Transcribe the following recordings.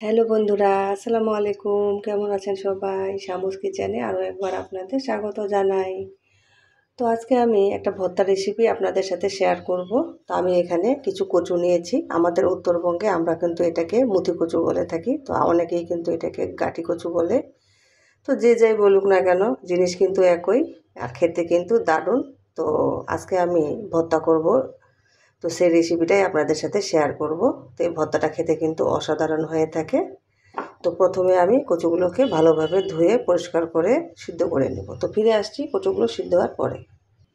Hello বন্ধুরা, আসসালামু আলাইকুম। কেমন আছেন সবাই? শামুস কিচেনে আরও একবার আপনাদের স্বাগত জানাই। তো আজকে আমি একটা ভর্তা রেসিপি আপনাদের সাথে শেয়ার করব। তো আমি এখানে কিছু কচু নিয়েছি। আমাদের উত্তরবঙ্গে আমরা কিন্তু এটাকে মুথি কচু বলে থাকি। তো অনেকেই কিন্তু এটাকে গাঁটি কচু বলে। তো যে যাই বলুক না কেন, জিনিস কিন্তু একই আর খেতে কিন্তু দারুণ। তো আজকে আমি ভর্তা করব। তো সেই রেসিপিটাই আপনাদের সাথে শেয়ার করব। তো এই ভর্তাটা খেতে কিন্তু অসাধারণ হয়ে থাকে। তো প্রথমে আমি কচুগুলোকে ভালোভাবে ধুয়ে পরিষ্কার করে সিদ্ধ করে নেব। তো ফিরে আসছি কচুগুলো সিদ্ধ হওয়ার পরে।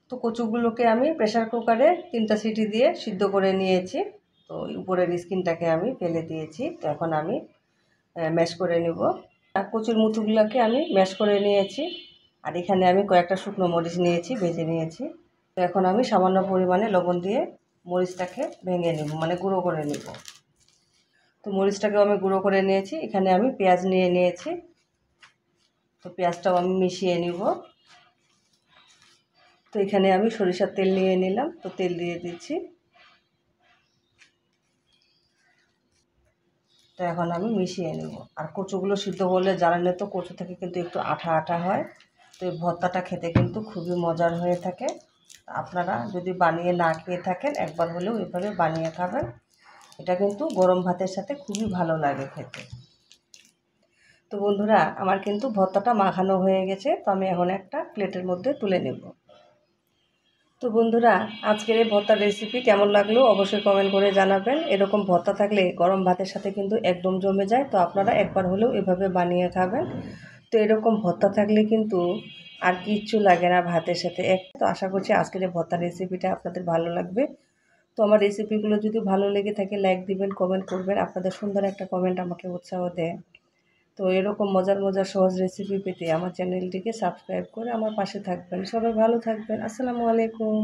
তো কচুগুলোকে আমি প্রেসার কুকারে 3টা সিটি দিয়ে সিদ্ধ করে নিয়েছি। তো উপরের স্কিনটাকে আমি ফেলে দিয়েছি। তো এখন আমি ম্যাশ করে নেব। আর কচুর মুথুগুলোকে আমি ম্যাশ করে নিয়েছি। আর এখানে আমি কয়েকটা শুকনো মরিচ নিয়েছি, ভেজে নিয়েছি। তো এখন আমি সামান্য পরিমাণে লবণ দিয়ে মরিচটাকে ভেঙে নেব, মানে গুঁড়ো করে নেব। তো মরিচটাকেও আমি গুঁড়ো করে নিয়েছি। এখানে আমি পেঁয়াজ নিয়ে নিয়েছি। তো পেঁয়াজটাও আমি মিশিয়ে নিব। তো এখানে আমি সরিষার তেল নিয়ে নিলাম। তো তেল দিয়ে দিচ্ছি। তো এখন আমি মিশিয়ে নেব। আর কচুগুলো সিদ্ধ করলে জানেন তো কচু থেকে কিন্তু একটু আঠা আঠা হয়। তো এই ভর্তাটা খেতে কিন্তু খুবই মজার হয়ে থাকে। আপনারা যদি বানিয়ে না খেয়ে থাকেন, একবার হলেও এভাবে বানিয়ে খাবেন। এটা কিন্তু গরম ভাতের সাথে খুবই ভালো লাগে খেতে। তো বন্ধুরা, আমার কিন্তু ভর্তাটা মাখানো হয়ে গেছে। তো আমি এখন একটা প্লেটের মধ্যে তুলে নেব। তো বন্ধুরা, আজকের এই ভর্তার রেসিপি কেমন লাগলো অবশ্যই কমেন্ট করে জানাবেন। এরকম ভর্তা থাকলে গরম ভাতের সাথে কিন্তু একদম জমে যায়। তো আপনারা একবার হলেও এভাবে বানিয়ে খাবেন। তো এরকম ভর্তা থাকলে কিন্তু আর কিচ্ছু লাগে না ভাতের সাথে। তো আশা করছি আজকের এই ভর্তার রেসিপিটা আপনাদের ভালো লাগবে। তো আমার রেসিপিগুলো যদি ভালো লেগে থাকে লাইক দিবেন, কমেন্ট করবেন। আপনাদের সুন্দর একটা কমেন্ট আমাকে উৎসাহ দেয়। তো এরকম মজার মজার সহজ রেসিপি পেতে আমার চ্যানেলটিকে সাবস্ক্রাইব করে আমার পাশে থাকবেন। সবাই ভালো থাকবেন। আসসালামু আলাইকুম।